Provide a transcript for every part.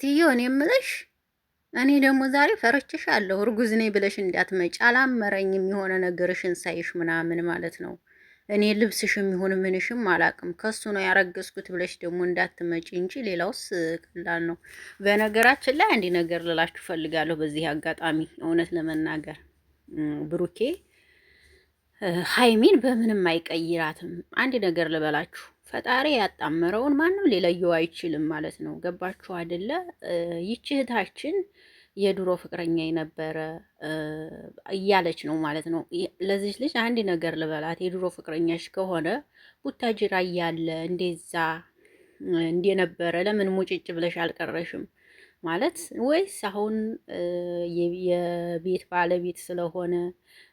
ትዮ እኔ የምልሽ እኔ ደግሞ ዛሬ ፈርችሻለሁ። እርጉዝ ነኝ ብለሽ እንዳትመጪ አላመረኝም። የሆነ ነገርሽን ሳይሽ ምናምን ማለት ነው። እኔ ልብስሽም ይሁን ምንሽም አላቅም ከሱ ነው ያረገዝኩት ብለሽ ደግሞ እንዳትመጪ እንጂ ሌላውስ ቀላል ነው። በነገራችን ላይ አንድ ነገር ልላችሁ ፈልጋለሁ። በዚህ አጋጣሚ እውነት ለመናገር ብሩኬ ሀይሚን በምንም አይቀይራትም። አንድ ነገር ልበላችሁ፣ ፈጣሪ ያጣመረውን ማንም ሊለየው አይችልም ማለት ነው። ገባችሁ አይደለ? ይቺ እህታችን የድሮ ፍቅረኛ የነበረ እያለች ነው ማለት ነው። ለዚች ልጅ አንድ ነገር ልበላት፣ የድሮ ፍቅረኛሽ ከሆነ ቡታጅራ እያለ እንደዛ እንደነበረ ለምን ሙጭጭ ብለሽ አልቀረሽም? ማለት ወይስ አሁን የቤት ባለቤት ስለሆነ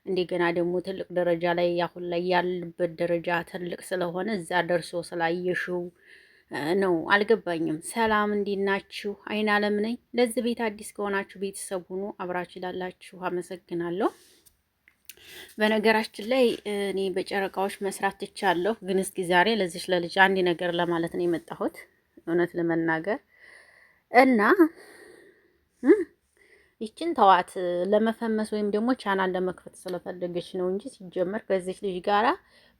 እንደገና ደግሞ ትልቅ ደረጃ ላይ አሁን ላይ ያለበት ደረጃ ትልቅ ስለሆነ እዛ ደርሶ ስላየሽው ነው? አልገባኝም። ሰላም እንዴት ናችሁ? አይን አለም ነኝ። ለዚህ ቤት አዲስ ከሆናችሁ ቤተሰብ ሁኑ። አብራችሁ ላላችሁ አመሰግናለሁ። በነገራችን ላይ እኔ በጨረቃዎች መስራት ትቻለሁ፣ ግን እስኪ ዛሬ ለዚች ለልጅ አንድ ነገር ለማለት ነው የመጣሁት እውነት ለመናገር እና ይችን ተዋት። ለመፈመስ ወይም ደግሞ ቻናል ለመክፈት ስለፈለገች ነው እንጂ ሲጀመር ከዚች ልጅ ጋራ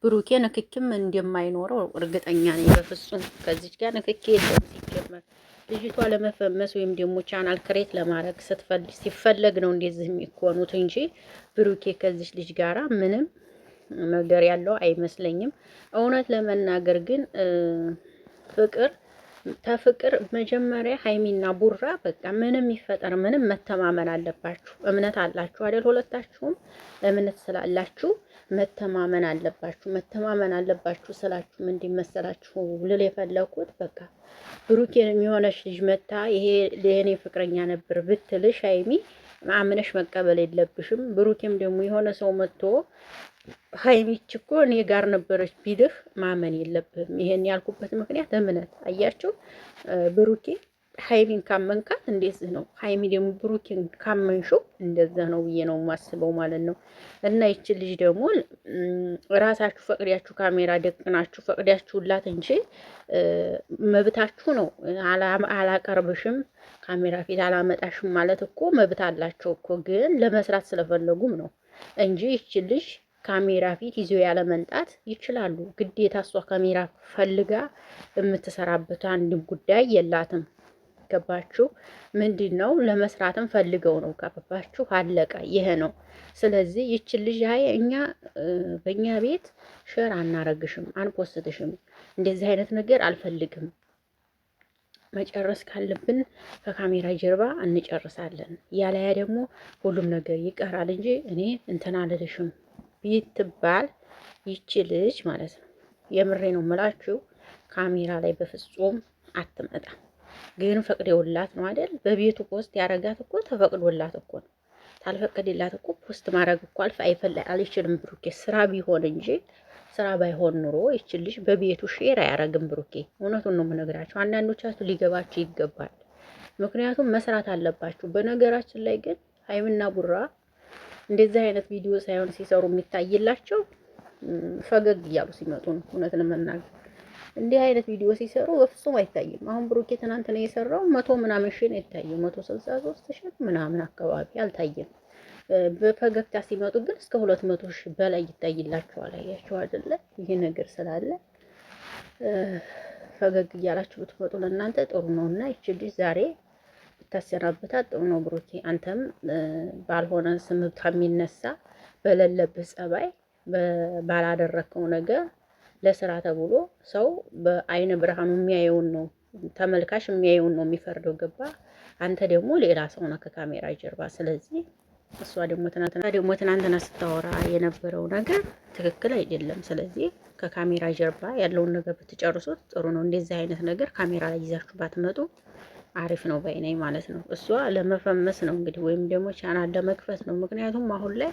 ብሩኬ ንክኪም እንደማይኖረው እርግጠኛ ነኝ። በፍጹም ከዚች ጋር ንክኪ የለም። ሲጀመር ልጅቷ ለመፈመስ ወይም ደግሞ ቻናል ክሬት ለማድረግ ሲፈለግ ነው እንደዚህ የሚኮኑት እንጂ ብሩኬ ከዚች ልጅ ጋራ ምንም ነገር ያለው አይመስለኝም። እውነት ለመናገር ግን ፍቅር ተፍቅር መጀመሪያ ሀይሚና ቡራ በቃ ምንም ይፈጠር ምንም መተማመን አለባችሁ። እምነት አላችሁ አይደል? ሁለታችሁም እምነት ስላላችሁ መተማመን አለባችሁ። መተማመን አለባችሁ ስላችሁ ምንድን መሰላችሁ ልል የፈለኩት በቃ ብሩኬን የሆነች ልጅ መታ ይሄ ለኔ ፍቅረኛ ነበር ብትልሽ ሀይሚ አምነሽ መቀበል የለብሽም። ብሩኬም ደግሞ የሆነ ሰው መጥቶ ሀይሚች እኮ እኔ ጋር ነበረች ቢልህ ማመን የለብህም። ይሄን ያልኩበት ምክንያት እምነት አያችሁ። ብሩኬ ሀይሚን ካመንካት እንደዚህ ነው፣ ሀይሚ ደግሞ ብሩኬን ካመንሽው እንደዛ ነው ብዬ ነው የማስበው ማለት ነው። እና ይችን ልጅ ደግሞ ራሳችሁ ፈቅዳችሁ ካሜራ ደቅናችሁ ፈቅዳችሁላት እንጂ መብታችሁ ነው። አላቀርብሽም ካሜራ ፊት አላመጣሽም ማለት እኮ መብት አላቸው እኮ፣ ግን ለመስራት ስለፈለጉም ነው እንጂ ይችን ልጅ ካሜራ ፊት ይዞ ያለ መንጣት ይችላሉ። ግዴታ እሷ ካሜራ ፈልጋ የምትሰራበት አንድ ጉዳይ የላትም። ገባችሁ? ምንድን ነው ለመስራትም ፈልገው ነው። ገባችሁ? አለቀ። ይሄ ነው። ስለዚህ ይችን ልጅ እኛ በእኛ ቤት ሸር አናረግሽም፣ አንፖስትሽም፣ እንደዚህ አይነት ነገር አልፈልግም። መጨረስ ካለብን ከካሜራ ጀርባ እንጨርሳለን። ያለያ ደግሞ ሁሉም ነገር ይቀራል እንጂ እኔ እንትን አልልሽም ብትባል ይቺ ልጅ ማለት ነው የምሬ ነው የምላችሁ ካሜራ ላይ በፍጹም አትመጣም። ግን ፈቅደውላት ነው አይደል? በቤቱ ፖስት ያረጋት እኮ ተፈቅዶላት እኮ ነው። ታልፈቀደላት እኮ ፖስት ማድረግ እኮ አልችልም ብሩኬ። ስራ ቢሆን እንጂ ስራ ባይሆን ኑሮ ይችን ልጅ በቤቱ ሼር አያረግም ብሩኬ። እውነቱን ነው የምነግራችሁ። አንዳንዶቻችሁ ሊገባችሁ ይገባል። ምክንያቱም መስራት አለባችሁ። በነገራችን ላይ ግን ሀይሚና ቡራ እንደዚህ አይነት ቪዲዮ ሳይሆን ሲሰሩ የሚታይላቸው ፈገግ እያሉ ሲመጡ ነው። እውነት ለመናገር እንዲህ አይነት ቪዲዮ ሲሰሩ በፍጹም አይታይም። አሁን ብሩኬ ትናንት ነው የሰራው 100 ምናምን ሺህ ነው የታየው፣ 163 ሺህ ምናምን አካባቢ አልታየም። በፈገግታ ሲመጡ ግን እስከ 200 ሺህ በላይ ይታይላቸዋል። አያችሁ አይደለ? ይሄ ነገር ስላለ ፈገግ እያላችሁ ብትመጡ ለእናንተ ጥሩ ነውና ይቺ ልጅ ዛሬ ብታሰናብታት ጥሩ ነው። ብሩኬ አንተም ባልሆነ ስምብታ የሚነሳ በሌለብህ ጸባይ ባላደረከው ነገር ለስራ ተብሎ ሰው በአይነ ብርሃኑ የሚያየውን ነው ተመልካች የሚያየውን ነው የሚፈርደው። ገባ? አንተ ደግሞ ሌላ ሰው ነህ ከካሜራ ጀርባ። ስለዚህ እሷ ደግሞ ትናንትና ስታወራ የነበረው ነገር ትክክል አይደለም። ስለዚህ ከካሜራ ጀርባ ያለውን ነገር ብትጨርሱት ጥሩ ነው። እንደዚህ አይነት ነገር ካሜራ ላይ ይዛችሁ ባትመጡ አሪፍ ነው ባይነኝ ማለት ነው። እሷ ለመፈመስ ነው እንግዲህ ወይም ደግሞ ቻናል ለመክፈት ነው። ምክንያቱም አሁን ላይ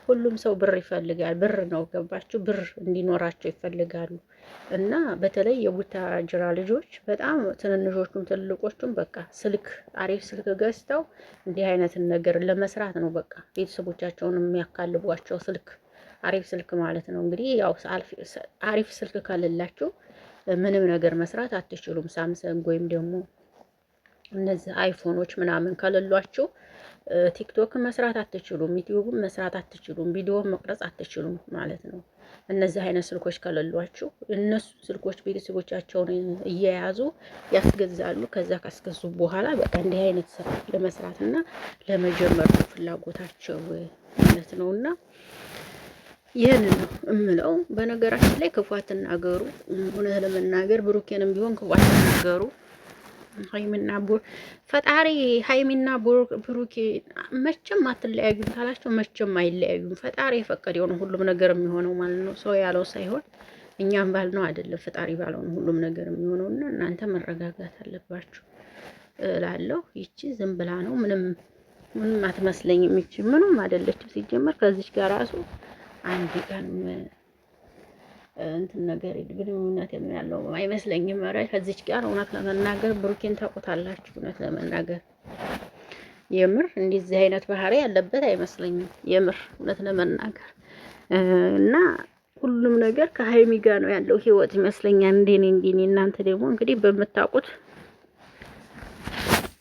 ሁሉም ሰው ብር ይፈልጋል። ብር ነው ገባችሁ? ብር እንዲኖራቸው ይፈልጋሉ። እና በተለይ የቡታጅራ ልጆች በጣም ትንንሾቹም ትልቆቹም በቃ ስልክ አሪፍ ስልክ ገዝተው እንዲህ አይነትን ነገር ለመስራት ነው በቃ ቤተሰቦቻቸውን የሚያካልቧቸው ስልክ አሪፍ ስልክ ማለት ነው። እንግዲህ ያው አሪፍ ስልክ ከሌላችሁ ምንም ነገር መስራት አትችሉም። ሳምሰንግ ወይም ደግሞ እነዚህ አይፎኖች ምናምን ከሌሏችሁ ቲክቶክ መስራት አትችሉም፣ ዩቲዩብም መስራት አትችሉም፣ ቪዲዮ መቅረጽ አትችሉም ማለት ነው። እነዚህ አይነት ስልኮች ከሌሏችሁ እነሱ ስልኮች ቤተሰቦቻቸውን እየያዙ ያስገዛሉ። ከዛ ካስገዙ በኋላ በቃ እንዲህ አይነት ስራ ለመስራትና ለመጀመር ነው ፍላጎታቸው ማለት ነውና ይህን ነው እምለው። በነገራችን ላይ ክፉ አትናገሩ። እውነት ለመናገር ብሩኬንም ቢሆን ክፉ አትናገሩ። ሀይሚና ፈጣሪ ሀይሚና ብሩኬ መቼም አትለያዩም ካላቸው መቼም አይለያዩም። ፈጣሪ የፈቀደው ነው ሁሉም ነገር የሚሆነው ማለት ነው። ሰው ያለው ሳይሆን እኛም ባልነው አይደለም፣ ፈጣሪ ባለው ነው ሁሉም ነገር የሚሆነው እና እናንተ መረጋጋት አለባችሁ እላለሁ። ይቺ ዝም ብላ ነው፣ ምንም አትመስለኝም። ይቺ ምንም አይደለችም ሲጀመር። ከዚች ጋር ራሱ አንድ ቀን እንትን ነገር ግንኙነት ያለው አይመስለኝም። ኧረ ከዚች ጋር እውነት ለመናገር ብሩኬን ታውቁታላችሁ። እውነት ለመናገር የምር እንደዚህ አይነት ባህሪ ያለበት አይመስለኝም። የምር እውነት ለመናገር እና ሁሉም ነገር ከሀይሚ ጋር ነው ያለው ህይወት ይመስለኛል። እንደኔ እናንተ ደግሞ እንግዲህ በምታውቁት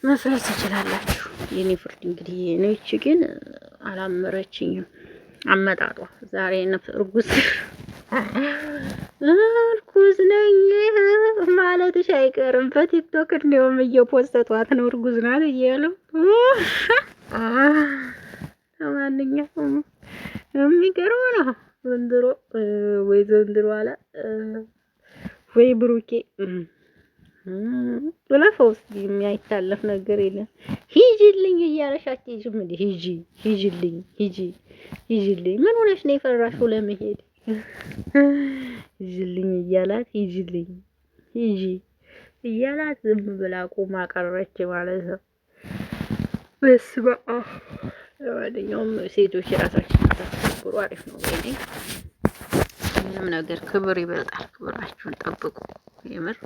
መፍረስ ትችላላችሁ። የኔ ፍርድ እንግዲህ ነች፣ ግን አላመረችኝም አመጣጧ ዛሬ እርጉዝ ነኝ ማለትሽ አይቀርም። በቲክቶክ እንደውም እየፖስተቷት ነው እርጉዝ ናት እያሉ። ለማንኛውም የሚገርም ነው ዘንድሮ። ወይ ዘንድሮ አለ ወይ ብሩኬ ለፈውስ የሚያይታለፍ ነገር የለም። ሂጂልኝ እያለሽ አትሄጂም እንዴ? ሂጂልኝ ሂጂልኝ። ምን ሆነሽ ነው የፈራሽው ለመሄድ? ሂጂልኝ እያላት ሂጂ እያላት ዝም ብላ ቁማ ቀረች ማለት ነው። በስመ አብ። ለማንኛውም ሴቶች የራሳችን ታስከብሩ አሪፍ ነው። ወይኔ ምንም ነገር ክብር ይበልጣል። ክብራችሁን ጠብቁ። የምር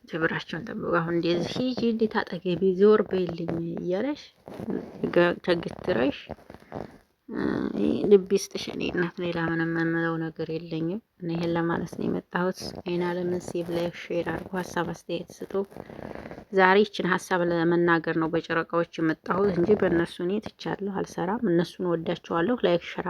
ክብራችሁን ጠብቁ። አሁን እንደዚህ ሂጂ እንዴት አጠገቤ ዞር በይልኝ እያለሽ ተግትረሽ ልብ ይስጥሽ። እኔ እናት ሌላ ምንም የምለው ነገር የለኝም። እና ይሄን ለማለት ነው የመጣሁት። አይና ለምን ሴቭ ላይክ ሼር አድርጉ፣ ሀሳብ አስተያየት ስጡ። ዛሬ ይችን ሀሳብ ለመናገር ነው በጨረቃዎች የመጣሁት እንጂ በእነሱ እኔ ትቻለሁ አልሰራም። እነሱን ወዳቸዋለሁ። ላይክ ሼር